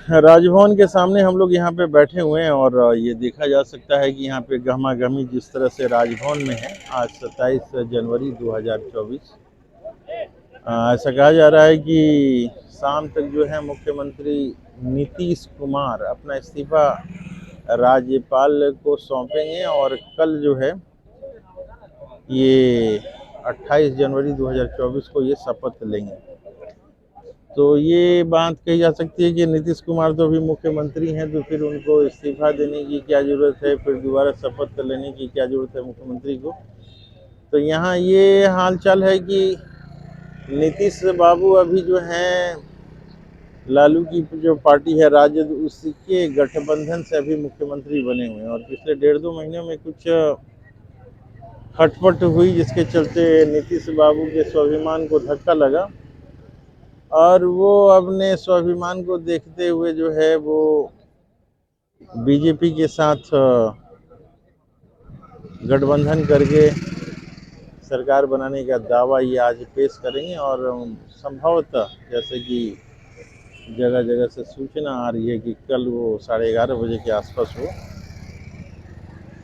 राजभवन के सामने हम लोग यहाँ पे बैठे हुए हैं और ये देखा जा सकता है कि यहाँ पे गहमा गहमी जिस तरह से राजभवन में है आज 27 जनवरी 2024। ऐसा कहा जा रहा है कि शाम तक जो है मुख्यमंत्री नीतीश कुमार अपना इस्तीफा राज्यपाल को सौंपेंगे और कल जो है ये 28 जनवरी 2024 को ये शपथ लेंगे। तो ये बात कही जा सकती है कि नीतीश कुमार तो अभी मुख्यमंत्री हैं, तो फिर उनको इस्तीफा देने की क्या ज़रूरत है, फिर दोबारा शपथ लेने की क्या ज़रूरत है मुख्यमंत्री को। तो यहाँ ये हालचाल है कि नीतीश बाबू अभी जो हैं लालू की जो पार्टी है राजद, उसके गठबंधन से अभी मुख्यमंत्री बने हुए हैं और पिछले 1.5-2 महीनों में कुछ खटपट हुई जिसके चलते नीतीश बाबू के स्वाभिमान को धक्का लगा और वो अपने स्वाभिमान को देखते हुए जो है वो बीजेपी के साथ गठबंधन करके सरकार बनाने का दावा ये आज पेश करेंगे और संभवतः जैसे कि जगह जगह से सूचना आ रही है कि कल वो 11:30 बजे के आसपास वो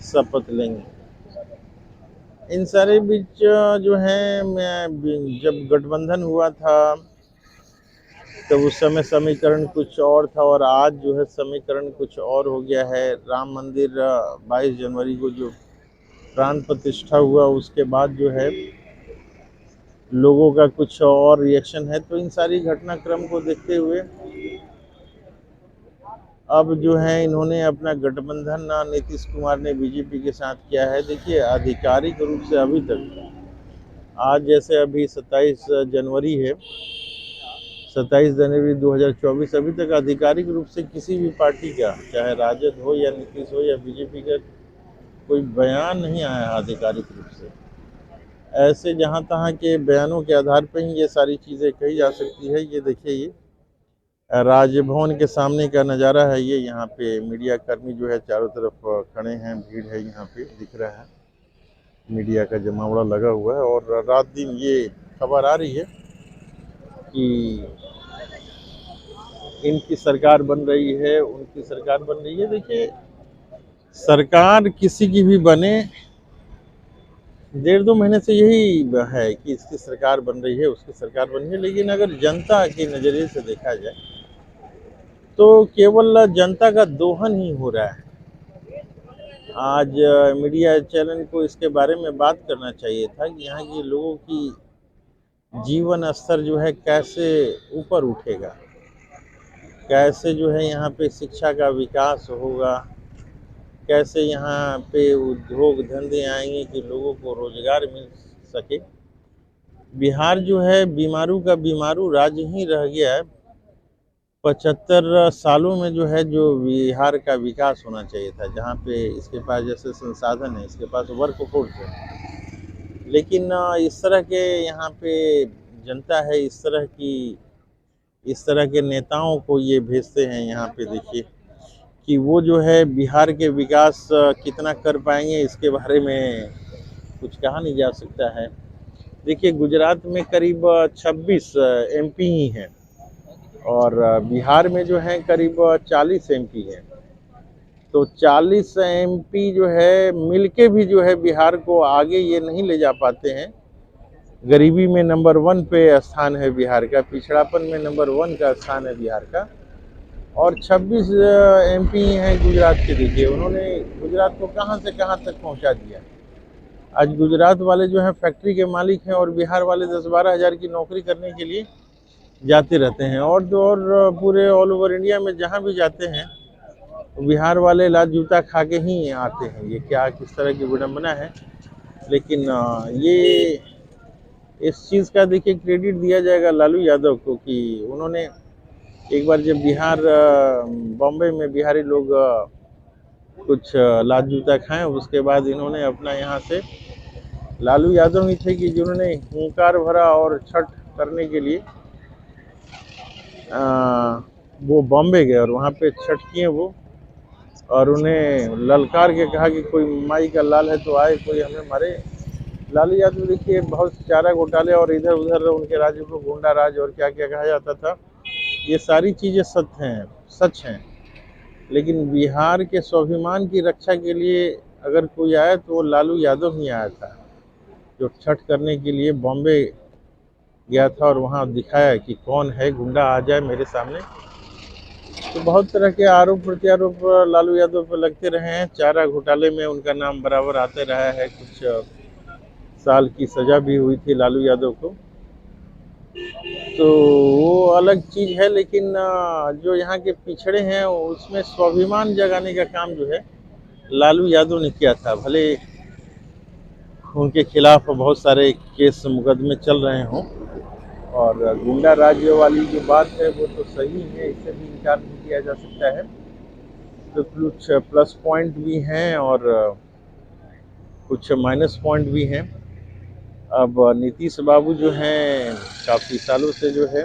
शपथ लेंगे। इन सारे बीच जो है मैं जब गठबंधन हुआ था तो उस समय समीकरण कुछ और था और आज जो है समीकरण कुछ और हो गया है। राम मंदिर 22 जनवरी को जो प्राण प्रतिष्ठा हुआ उसके बाद जो है लोगों का कुछ और रिएक्शन है। तो इन सारी घटनाक्रम को देखते हुए अब जो है इन्होंने अपना गठबंधन नीतीश कुमार ने बीजेपी के साथ किया है। देखिए आधिकारिक रूप से अभी तक आज जैसे अभी 27 जनवरी है, 27 जनवरी 2024 अभी तक आधिकारिक रूप से किसी भी पार्टी का, चाहे राजद हो या नीतीश हो या बीजेपी का, कोई बयान नहीं आया है आधिकारिक रूप से। ऐसे जहाँ तहाँ के बयानों के आधार पर ही ये सारी चीज़ें कही जा सकती है। ये देखिए ये राजभवन के सामने का नज़ारा है। ये यहाँ पे मीडिया कर्मी जो है चारों तरफ खड़े हैं, भीड़ है यहाँ पे दिख रहा है, मीडिया का जमावड़ा लगा हुआ है और रात दिन ये खबर आ रही है कि इनकी सरकार बन रही है, उनकी सरकार बन रही है। देखिए सरकार किसी की भी बने, 1.5-2 महीने से यही है कि इसकी सरकार बन रही है, उसकी सरकार बन रही है, लेकिन अगर जनता के नज़रिए से देखा जाए तो केवल जनता का दोहन ही हो रहा है। आज मीडिया चैनल को इसके बारे में बात करना चाहिए था कि यहाँ के लोगों की जीवन स्तर जो है कैसे ऊपर उठेगा, कैसे जो है यहाँ पे शिक्षा का विकास होगा, कैसे यहाँ पे उद्योग धंधे आएंगे कि लोगों को रोजगार मिल सके। बिहार जो है बीमारू का बीमारू राज्य ही रह गया है। 75 सालों में जो है जो बिहार का विकास होना चाहिए था, जहाँ पे इसके पास जैसे संसाधन है, इसके पास वर्क फोर्स है, लेकिन इस तरह के यहाँ पे जनता है, इस तरह के नेताओं को ये भेजते हैं यहाँ पे। देखिए कि वो जो है बिहार के विकास कितना कर पाएंगे इसके बारे में कुछ कहा नहीं जा सकता है। देखिए गुजरात में करीब 26 एमपी ही हैं और बिहार में जो है करीब 40 एमपी हैं। तो 40 एमपी जो है मिलके भी जो है बिहार को आगे ये नहीं ले जा पाते हैं। गरीबी में नंबर 1 पे स्थान है बिहार का, पिछड़ापन में नंबर 1 का स्थान है बिहार का और 26 एमपी हैं गुजरात के। देखिए उन्होंने गुजरात को कहाँ से कहाँ तक पहुँचा दिया। आज गुजरात वाले जो हैं फैक्ट्री के मालिक हैं और बिहार वाले 10-12 हज़ार की नौकरी करने के लिए जाते रहते हैं और पूरे ऑल ओवर इंडिया में जहाँ भी जाते हैं तो बिहार वाले लात जूता खा के ही आते हैं। ये क्या किस तरह की विडम्बना है। लेकिन ये इस चीज़ का देखिए क्रेडिट दिया जाएगा लालू यादव को कि उन्होंने एक बार जब बिहार बॉम्बे में बिहारी लोग कुछ लात जूता खाएं, उसके बाद इन्होंने अपना यहाँ से लालू यादव ही थे कि जिन्होंने हुंकार भरा और छठ करने के लिए वो बॉम्बे गए और वहाँ पे छठ किए वो, और उन्हें ललकार के कहा कि कोई माई का लाल है तो आए, कोई हमें मारे। लालू यादव देखिए बहुत चारा घोटाले और इधर उधर उनके राज्य को गुंडा राज और क्या क्या कहा जाता था, ये सारी चीज़ें सत्य हैं, सच हैं। लेकिन बिहार के स्वाभिमान की रक्षा के लिए अगर कोई आया तो वो लालू यादव ही आया था, जो छठ करने के लिए बॉम्बे गया था और वहाँ दिखाया कि कौन है, गुंडा आ जाए मेरे सामने। तो बहुत तरह के आरोप प्रत्यारोप लालू यादव पर लगते रहे हैं। चारा घोटाले में उनका नाम बराबर आते रहा है। कुछ साल की सजा भी हुई थी लालू यादव को। तो वो अलग चीज़ है, लेकिन जो यहाँ के पिछड़े हैं उसमें स्वाभिमान जगाने का काम जो है लालू यादव ने किया था। भले उनके खिलाफ बहुत सारे केस मुकदमे चल रहे हों, और गुंडा राज्य वाली जो बात है वो तो सही है, इससे भी इनकार नहीं किया जा सकता है। तो कुछ प्लस पॉइंट भी हैं और कुछ माइनस पॉइंट भी हैं। अब नीतीश बाबू जो हैं काफ़ी सालों से जो है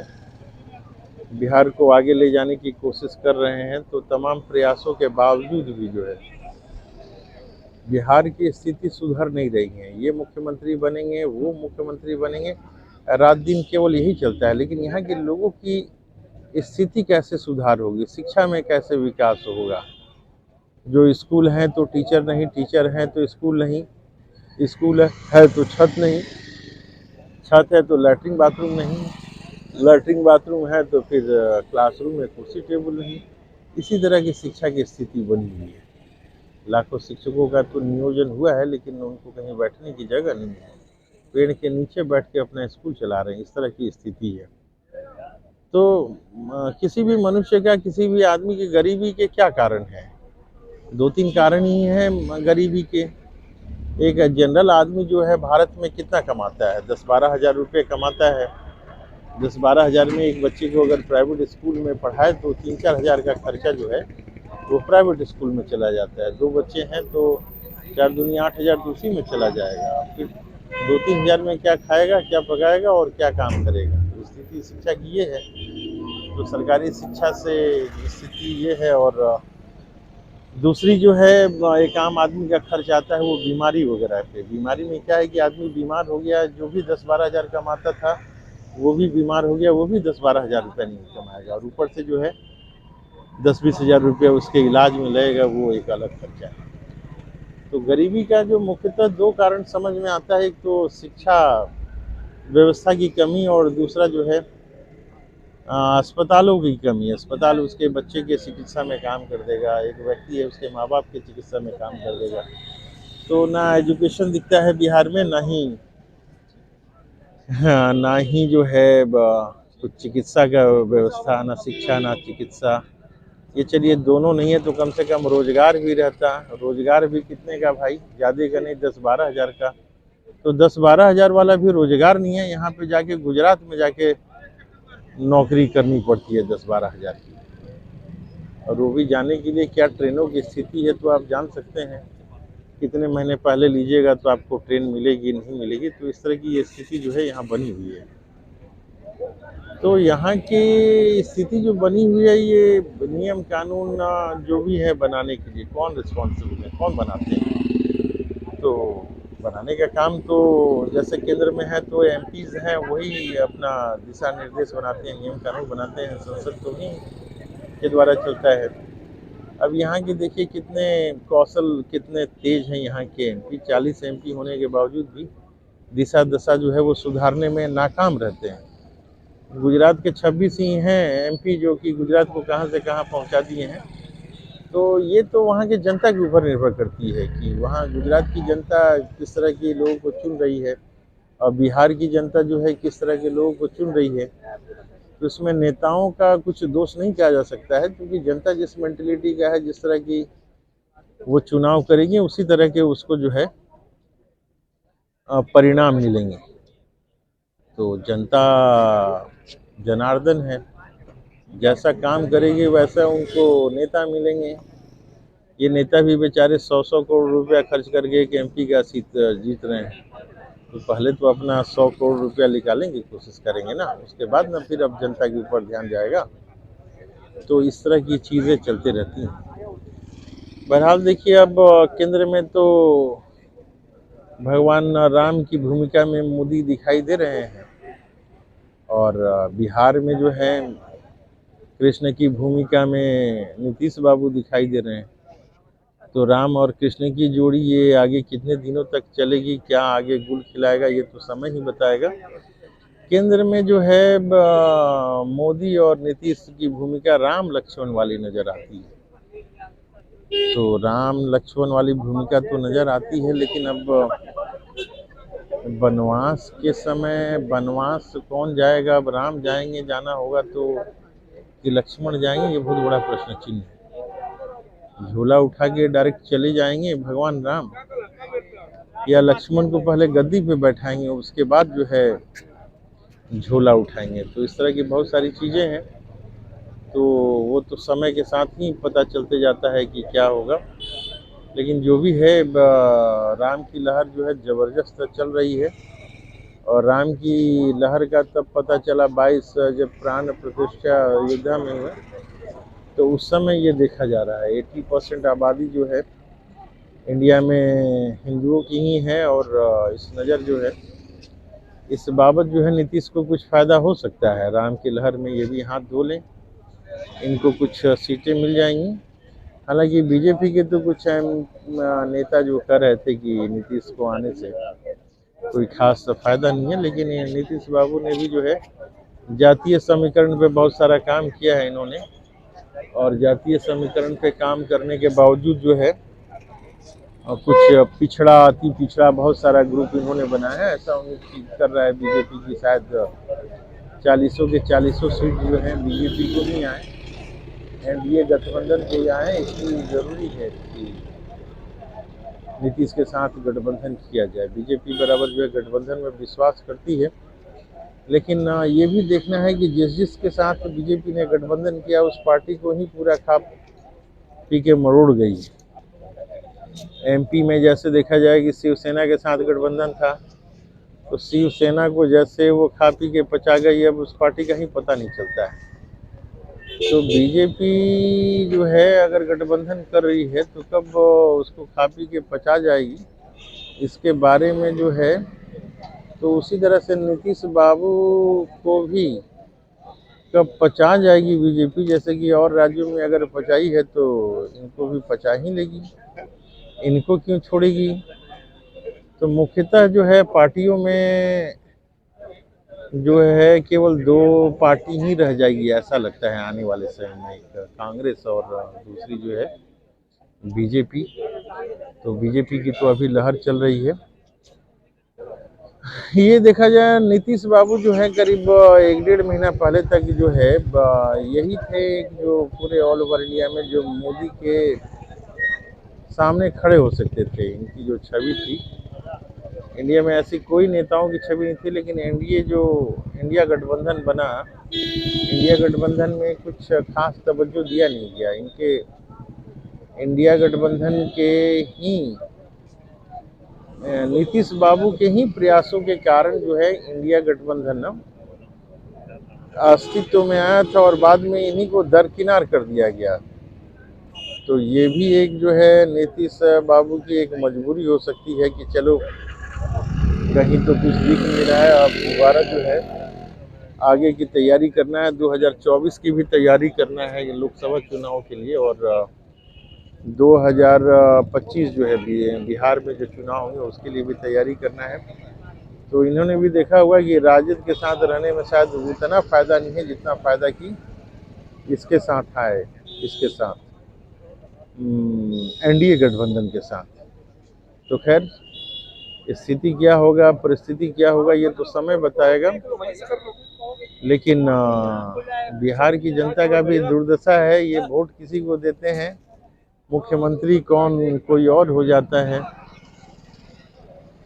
बिहार को आगे ले जाने की कोशिश कर रहे हैं, तो तमाम प्रयासों के बावजूद भी जो है बिहार की स्थिति सुधर नहीं रही है। ये मुख्यमंत्री बनेंगे, वो मुख्यमंत्री बनेंगे, रात दिन केवल यही चलता है। लेकिन यहाँ के लोगों की स्थिति कैसे सुधार होगी, शिक्षा में कैसे विकास होगा। जो स्कूल हैं तो टीचर नहीं, टीचर हैं तो स्कूल नहीं, स्कूल है तो छत नहीं, छत है तो लैट्रिन बाथरूम नहीं, लैट्रिन बाथरूम है तो फिर क्लासरूम में कुर्सी टेबल नहीं। इसी तरह की शिक्षा की स्थिति बनी हुई है। लाखों शिक्षकों का तो नियोजन हुआ है, लेकिन उनको कहीं बैठने की जगह नहीं है। पेड़ के नीचे बैठ के अपना स्कूल चला रहे हैं, इस तरह की स्थिति है। तो किसी भी मनुष्य का, किसी भी आदमी की गरीबी के क्या कारण है? दो तीन कारण ही हैं गरीबी के। एक जनरल आदमी जो है भारत में कितना कमाता है? 10-12 हज़ार रुपये कमाता है। 10-12 हज़ार में एक बच्चे को अगर प्राइवेट स्कूल में पढ़ाए तो 3-4 हज़ार का खर्चा जो है वो प्राइवेट स्कूल में चला जाता है। 2 बच्चे हैं तो 4 दूनी 8 हज़ार तो उसी में चला जाएगा। फिर 2-3 हज़ार में क्या खाएगा, क्या पकाएगा और क्या काम करेगा? तो स्थिति शिक्षा की ये है। तो सरकारी शिक्षा से स्थिति ये है। और दूसरी जो है एक आम आदमी का खर्च आता है वो बीमारी वगैरह पे। बीमारी में क्या है कि आदमी बीमार हो गया, जो भी 10-12 हज़ार कमाता था वो भी बीमार हो गया, वो भी 10-12 हज़ार रुपये नहीं कमाएगा, और ऊपर से जो है 10-20 हज़ार रुपये उसके इलाज में लगेगा, वो एक अलग खर्चा है। तो गरीबी का जो मुख्यतः 2 कारण समझ में आता है। एक तो शिक्षा व्यवस्था की कमी, और दूसरा जो है अस्पतालों की कमी। अस्पताल उसके बच्चे के चिकित्सा में काम कर देगा, एक व्यक्ति है उसके माँ बाप की चिकित्सा में काम कर देगा। तो ना एजुकेशन दिखता है बिहार में, ना ही हाँ, ना ही जो है कुछ चिकित्सा का व्यवस्था, ना शिक्षा ना चिकित्सा। ये चलिए दोनों नहीं है तो कम से कम रोजगार भी रहता। रोजगार भी कितने का भाई, ज़्यादा का नहीं, 10-12 हज़ार का। तो 10-12 हज़ार वाला भी रोजगार नहीं है। यहाँ पे जाके गुजरात में जाके नौकरी करनी पड़ती है 10-12 हज़ार की, और वो भी जाने के लिए क्या ट्रेनों की स्थिति है तो आप जान सकते हैं। कितने महीने पहले लीजिएगा तो आपको ट्रेन मिलेगी, नहीं मिलेगी। तो इस तरह की ये स्थिति जो है यहाँ बनी हुई है। तो यहाँ की स्थिति जो बनी हुई है, ये नियम कानून जो भी है बनाने के लिए कौन रिस्पॉन्सिबल है, कौन बनाते हैं? तो बनाने का काम तो जैसे केंद्र में है तो एमपीज हैं, वही अपना दिशा निर्देश बनाते हैं, नियम कानून बनाते हैं। संसद तो ही के द्वारा चलता है। अब यहाँ के देखिए कितने कौशल, कितने तेज हैं यहाँ के एमपी। 40 एमपी होने के बावजूद भी दिशा दशा जो है वो सुधारने में नाकाम रहते हैं। गुजरात के 26 ही हैं एमपी जो कि गुजरात को कहाँ से कहाँ पहुँचा दिए हैं। तो ये तो वहाँ की जनता के ऊपर निर्भर करती है कि वहाँ गुजरात की जनता किस तरह के लोगों को चुन रही है, और बिहार की जनता जो है किस तरह के लोगों को चुन रही है। तो इसमें नेताओं का कुछ दोष नहीं किया जा सकता है, क्योंकि जनता जिस मेंटेलिटी का है, जिस तरह की वो चुनाव करेगी, उसी तरह के उसको जो है परिणाम मिलेंगे। तो जनता जनार्दन है, जैसा काम करेगी वैसा उनको नेता मिलेंगे। ये नेता भी बेचारे 100-100 करोड़ रुपया खर्च करके एक एमपी का सीट जीत रहे हैं। तो पहले तो अपना 100 करोड़ रुपया निकालने की कोशिश करेंगे ना, उसके बाद ना फिर अब जनता के ऊपर ध्यान जाएगा। तो इस तरह की चीज़ें चलती रहती हैं। बहरहाल देखिए, अब केंद्र में तो भगवान राम की भूमिका में मोदी दिखाई दे रहे हैं, और बिहार में जो है कृष्ण की भूमिका में नीतीश बाबू दिखाई दे रहे हैं। तो राम और कृष्ण की जोड़ी ये आगे कितने दिनों तक चलेगी, क्या आगे गुल खिलाएगा, ये तो समय ही बताएगा। केंद्र में जो है मोदी और नीतीश की भूमिका राम लक्ष्मण वाली नजर आती है। तो राम लक्ष्मण वाली भूमिका तो नजर आती है, लेकिन अब वनवास के समय वनवास कौन जाएगा, अब राम जाएंगे, जाना होगा तो कि लक्ष्मण जाएंगे, ये बहुत बड़ा प्रश्न चिन्ह है। झोला उठा के डायरेक्ट चले जाएंगे भगवान राम, या लक्ष्मण को पहले गद्दी पे बैठाएंगे, उसके बाद जो है झोला उठाएंगे। तो इस तरह की बहुत सारी चीजें हैं, तो वो तो समय के साथ ही पता चलते जाता है कि क्या होगा। लेकिन जो भी है, राम की लहर जो है जबरदस्त चल रही है। और राम की लहर का तब पता चला 22 जब प्राण प्रतिष्ठा अयोध्या में हुआ, तो उस समय ये देखा जा रहा है 80% आबादी जो है इंडिया में हिंदुओं की ही है। और इस नज़र जो है, इस बाबत जो है नीतीश को कुछ फ़ायदा हो सकता है। राम की लहर में ये भी हाथ धो लें, इनको कुछ सीटें मिल जाएंगी। हालांकि बीजेपी के तो कुछ नेता जो कर रहे थे कि नीतीश को आने से कोई खास फायदा नहीं है, लेकिन ये नीतीश बाबू ने भी जो है जातीय समीकरण पे बहुत सारा काम किया है इन्होंने। और जातीय समीकरण पे काम करने के बावजूद जो है कुछ पिछड़ा अति पिछड़ा बहुत सारा ग्रुप इन्होंने बनाया है। ऐसा उम्मीद कर रहा है बीजेपी की शायद 40 के 40 सीट जो है बीजेपी को नहीं आए, एनडीए गठबंधन को ही आए। इसलिए जरूरी है कि नीतीश के साथ गठबंधन किया जाए। बीजेपी बराबर जो है गठबंधन में विश्वास करती है, लेकिन ये भी देखना है कि जिस जिसके साथ बीजेपी ने गठबंधन किया उस पार्टी को ही पूरा खा पी के मरोड़ गई। एमपी में जैसे देखा जाए कि शिवसेना के साथ गठबंधन था, तो शिवसेना को जैसे वो खा पी के पचा गई, अब उस पार्टी का ही पता नहीं चलता है। तो बीजेपी जो है अगर गठबंधन कर रही है तो कब उसको खा पी के पचा जाएगी, इसके बारे में जो है, तो उसी तरह से नीतीश बाबू को भी कब पचा जाएगी बीजेपी, जैसे कि और राज्यों में अगर पचाई है तो इनको भी पचा ही लेगी, इनको क्यों छोड़ेगी। तो मुख्यतः जो है पार्टियों में जो है केवल दो पार्टी ही रह जाएगी ऐसा लगता है आने वाले समय में, एक कांग्रेस और दूसरी जो है बीजेपी। तो बीजेपी की तो अभी लहर चल रही है। ये देखा जाए नीतीश बाबू जो है करीब 1-1.5 महीना पहले तक जो है यही थे जो पूरे ऑल ओवर इंडिया में जो मोदी के सामने खड़े हो सकते थे। इनकी जो छवि थी इंडिया में, ऐसी कोई नेताओं की छवि नहीं थी। लेकिन एनडीए जो इंडिया गठबंधन बना, इंडिया गठबंधन में कुछ खास तवज्जो दिया नहीं गया। इनके इंडिया गठबंधन के ही नीतीश बाबू के ही प्रयासों के कारण जो है इंडिया गठबंधन अस्तित्व में आया था, और बाद में इन्हीं को दरकिनार कर दिया गया। तो ये भी एक जो है नीतीश बाबू की एक मजबूरी हो सकती है कि चलो कहीं तो कुछ दिख नहीं रहा है, अब दोबारा जो है आगे की तैयारी करना है। 2024 की भी तैयारी करना है ये लोकसभा चुनाव के लिए, और 2025 जो है बिहार में जो चुनाव होंगे उसके लिए भी तैयारी करना है। तो इन्होंने भी देखा हुआ कि राजद के साथ रहने में शायद उतना फ़ायदा नहीं है जितना फ़ायदा कि इसके साथ आए, इसके साथ एनडीए गठबंधन के साथ। तो खैर स्थिति क्या होगा, परिस्थिति क्या होगा, ये तो समय बताएगा। लेकिन बिहार की जनता का भी दुर्दशा है, ये वोट किसी को देते हैं, मुख्यमंत्री कौन कोई और हो जाता है,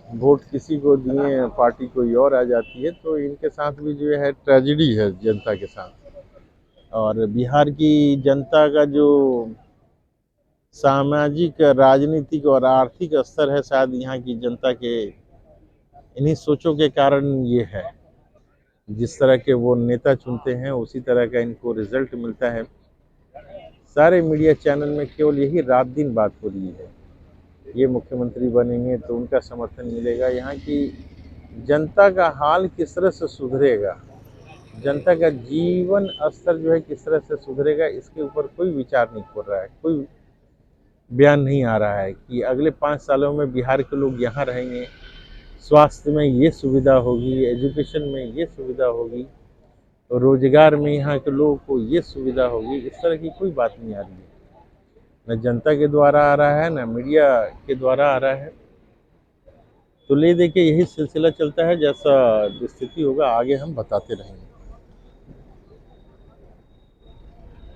वोट किसी को दिए पार्टी कोई और आ जाती है। तो इनके साथ भी जो है ट्रेजेडी है जनता के साथ। और बिहार की जनता का जो सामाजिक, राजनीतिक और आर्थिक स्तर है, शायद यहाँ की जनता के इन्हीं सोचों के कारण ये है। जिस तरह के वो नेता चुनते हैं उसी तरह का इनको रिजल्ट मिलता है। सारे मीडिया चैनल में केवल यही रात दिन बात हो रही है, ये मुख्यमंत्री बनेंगे तो उनका समर्थन मिलेगा। यहाँ की जनता का हाल किस तरह से सुधरेगा, जनता का जीवन स्तर जो है किस तरह से सुधरेगा, इसके ऊपर कोई विचार नहीं हो रहा है, कोई बयान नहीं आ रहा है कि अगले 5 सालों में बिहार के लोग यहाँ रहेंगे, स्वास्थ्य में ये सुविधा होगी, एजुकेशन में ये सुविधा होगी, रोजगार में यहाँ के लोगों को ये सुविधा होगी। इस तरह की कोई बात नहीं आ रही है, न जनता के द्वारा आ रहा है, न मीडिया के द्वारा आ रहा है। तो ले दे के यही सिलसिला चलता है, जैसा स्थिति होगा आगे हम बताते रहेंगे।